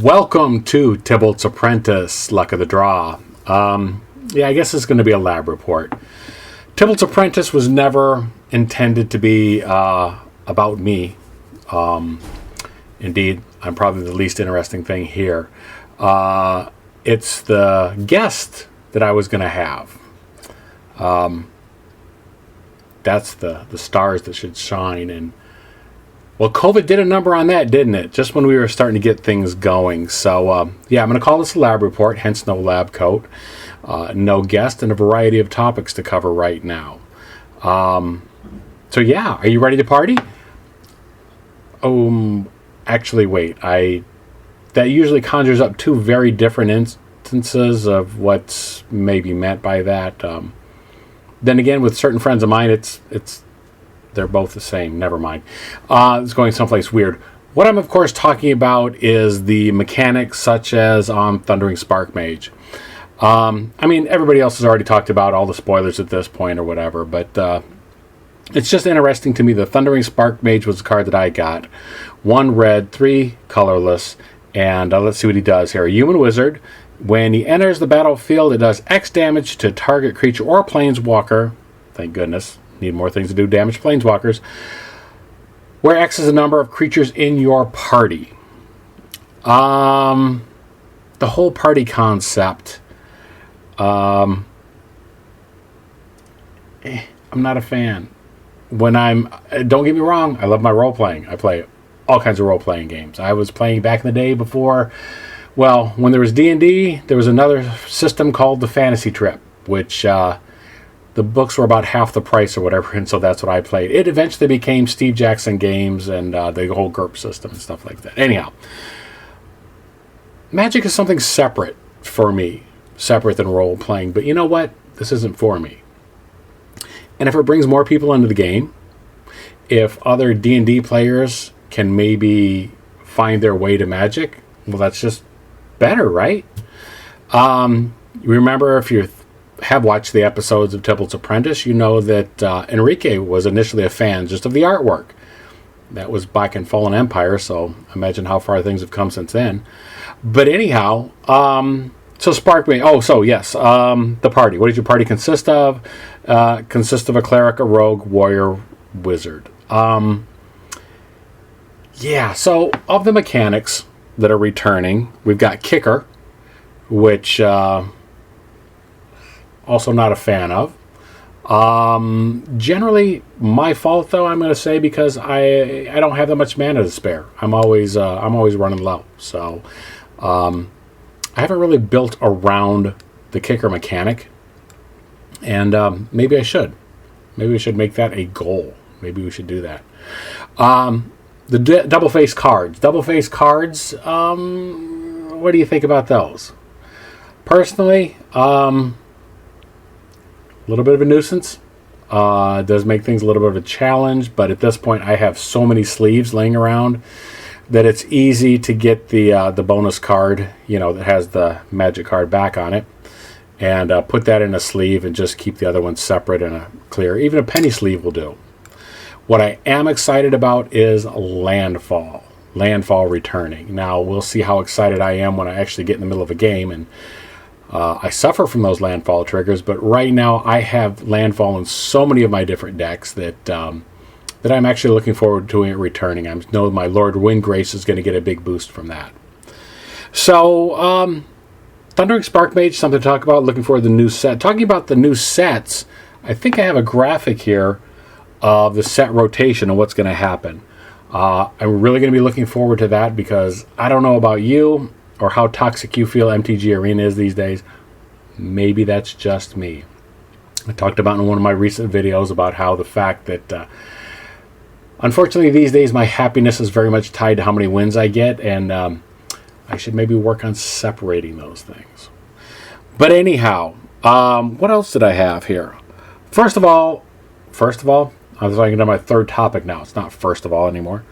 Welcome to Tibalt's Apprentice, Luck of the Draw. I guess it's going to be a lab report. Tibalt's Apprentice was never intended to be about me. Indeed, I'm probably the least interesting thing here. It's the guest that I was going to have. That's the stars that should shine. And well, COVID did a number on that, didn't it? Just when we were starting to get things going. So, I'm going to call this a lab report, hence no lab coat, no guest, and a variety of topics to cover right now. Are you ready to party? Actually, wait. That usually conjures up two very different instances of what's maybe meant by that. Then again, with certain friends of mine, they're both the same. Never mind. It's going someplace weird. What I'm, of course, talking about is the mechanics such as on Thundering Spark Mage. Everybody else has already talked about all the spoilers at this point or whatever, but it's just interesting to me. The Thundering Spark Mage was the card that I got. 1 red, 3 colorless, and let's see what he does here. A human wizard. When he enters the battlefield, it does X damage to target creature or planeswalker. Thank goodness. Need more things to do. Damage planeswalkers. Where X is the number of creatures in your party. The whole party concept. I'm not a fan. Don't get me wrong, I love my role playing. I play all kinds of role playing games. I was playing back in the day before. Well, when there was D&D, there was another system called the Fantasy Trip, which the books were about half the price or whatever, and so that's what I played. It eventually became Steve Jackson Games and the whole GURP system and stuff like that. Anyhow, Magic is something separate for me, separate than role-playing, but you know what? This isn't for me. And if it brings more people into the game, if other D&D players can maybe find their way to Magic, well, that's just better, right? Remember, if you have watched the episodes of Tibalt's Apprentice, you know that Enrique was initially a fan just of the artwork. That was back in Fallen Empire, so imagine how far things have come since then. But anyhow, so Spark Mage. The party. What does your party consist of? Consists of a cleric, a rogue, warrior, wizard. So of the mechanics that are returning, we've got Kicker, which also not a fan of. Generally, my fault though, I'm going to say, because I don't have that much mana to spare. I'm always running low. So I haven't really built around the Kicker mechanic, and maybe I should. Maybe we should make that a goal. Maybe we should do that. The double-face cards. Double-face cards, what do you think about those? Personally, a little bit of a nuisance. It does make things a little bit of a challenge, but at this point I have so many sleeves laying around that it's easy to get the bonus card, that has the magic card back on it, and put that in a sleeve and just keep the other ones separate and clear. Even a penny sleeve will do. What I am excited about is Landfall. Landfall returning. Now, we'll see how excited I am when I actually get in the middle of a game, and I suffer from those Landfall triggers, but right now I have Landfall in so many of my different decks that I'm actually looking forward to it returning. I know my Lord Windgrace is going to get a big boost from that. So, Thundering Spark Mage, something to talk about. Looking forward to the new set. Talking about the new sets, I think I have a graphic here of the set rotation and what's going to happen. I'm really going to be looking forward to that, because I don't know about you or how toxic you feel MTG Arena is these days. Maybe that's just me. I talked about in one of my recent videos about how the fact that unfortunately these days my happiness is very much tied to how many wins I get, and I should maybe work on separating those things. But anyhow, what else did I have here? First of all, I'm talking about my third topic now. It's not first of all anymore.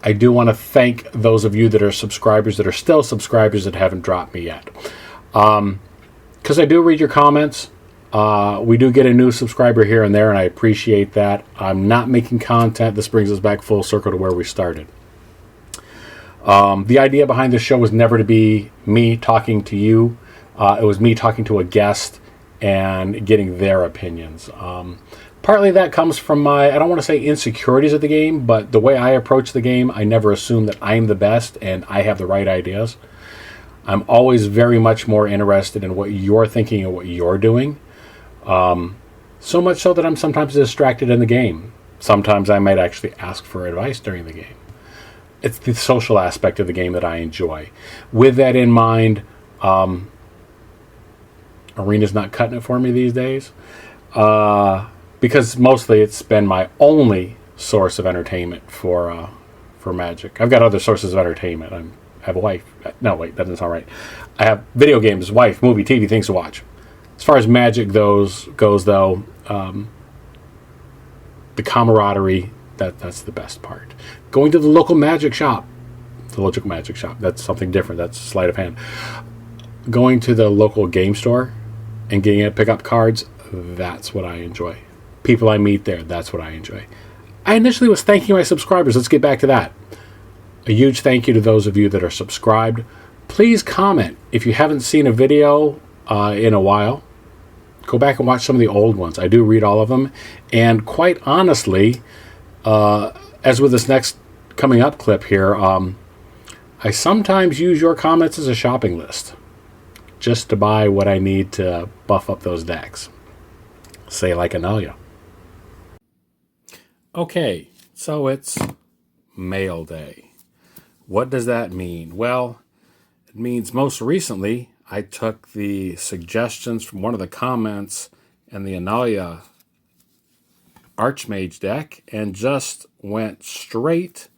I do want to thank those of you that are subscribers, that are still subscribers, that haven't dropped me yet. Because I do read your comments. We do get a new subscriber here and there, and I appreciate that. I'm not making content. This brings us back full circle to where we started. The idea behind this show was never to be me talking to you. It was me talking to a guest and getting their opinions. Partly that comes from my, I don't want to say insecurities of the game, but the way I approach the game, I never assume that I'm the best and I have the right ideas. I'm always very much more interested in what you're thinking and what you're doing. So much so that I'm sometimes distracted in the game. Sometimes I might actually ask for advice during the game. It's the social aspect of the game that I enjoy. With that in mind, Arena's not cutting it for me these days. Because mostly it's been my only source of entertainment for Magic. I've got other sources of entertainment. I have a wife. No, wait, that doesn't sound right. I have video games, wife, movie, TV, things to watch. As far as Magic goes though, the camaraderie, that's the best part. Going to the local magic shop. That's something different. That's sleight of hand. Going to the local game store and getting it, pick up cards, that's what I enjoy. People I meet there, that's what I enjoy. I initially was thanking my subscribers. Let's get back to that. A huge thank you to those of you that are subscribed. Please comment. If you haven't seen a video in a while, go back and watch some of the old ones. I do read all of them. And quite honestly, as with this next coming up clip here, I sometimes use your comments as a shopping list just to buy what I need to buff up those decks. Say like Analia. Okay, so it's mail day. What does that mean? Well, it means most recently I took the suggestions from one of the comments in the Analia Archmage deck and just went straight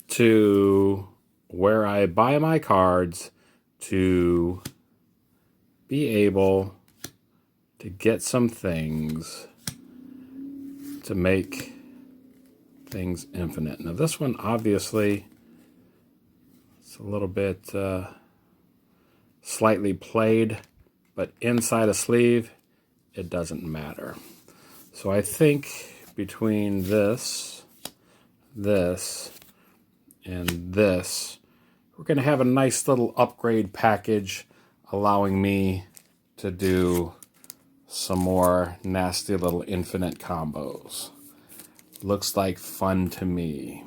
to where I buy my cards to be able to get some things to make things infinite. Now this one obviously it's a little bit slightly played, but inside a sleeve it doesn't matter. So I think between this, and this, we're going to have a nice little upgrade package allowing me to do some more nasty little infinite combos. Looks like fun to me.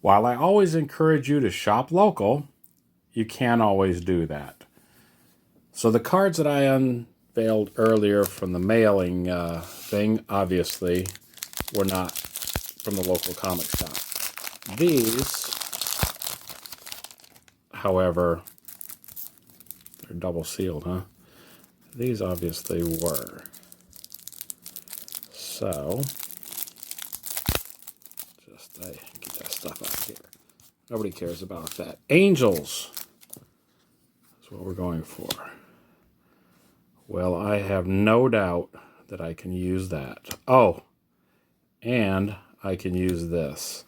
While I always encourage you to shop local, you can't always do that. So the cards that I unveiled earlier from the mailing thing, obviously, were not from the local comic shop. These, however, they're double sealed, huh? These obviously were. So, just get that stuff out of here. Nobody cares about that. Angels is what we're going for. Well, I have no doubt that I can use that. Oh, and I can use this.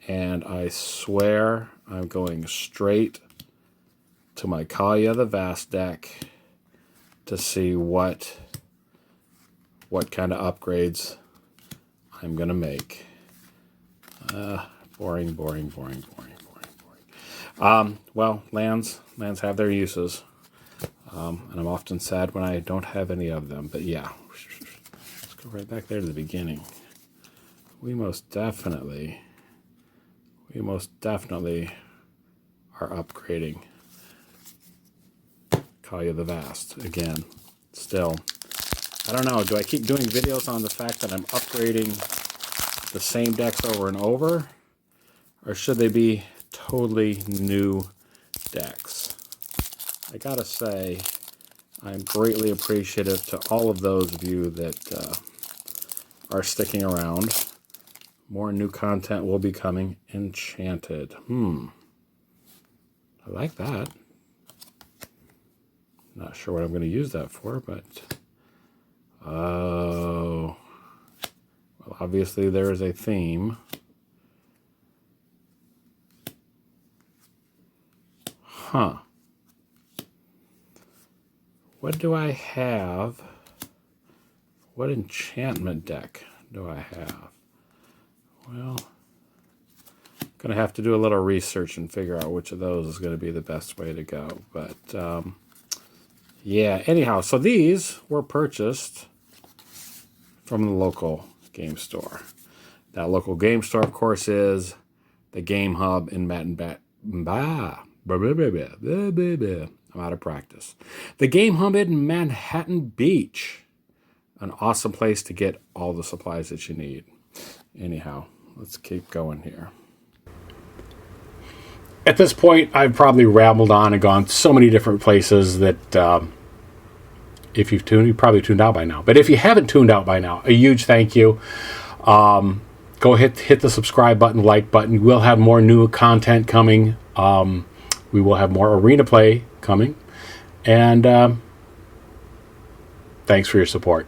And I swear I'm going straight to my Kalia the Vast deck to see what kind of upgrades I'm going to make. Boring. Well, lands have their uses. And I'm often sad when I don't have any of them. But yeah, let's go right back there to the beginning. We most definitely are upgrading Kalia the Vast again. Still, I don't know. Do I keep doing videos on the fact that I'm upgrading the same decks over and over? Or should they be totally new decks? I gotta say, I'm greatly appreciative to all of those of you that are sticking around. More new content will be coming. Enchanted. I like that. Not sure what I'm going to use that for, but... Oh... Well, obviously there is a theme. Huh. What do I have? What enchantment deck do I have? Well, Going to have to do a little research and figure out which of those is going to be the best way to go. But yeah, anyhow, so these were purchased from the local game store. That local game store, of course, is the Game Hub in I'm out of practice. The Game Hub in Manhattan Beach. An awesome place to get all the supplies that you need. Anyhow, let's keep going here. At this point, I've probably rambled on and gone so many different places that if you've probably tuned out by now. But if you haven't tuned out by now, a huge thank you. Go hit the subscribe button, like button. We'll have more new content coming. We will have more arena play coming. And thanks for your support.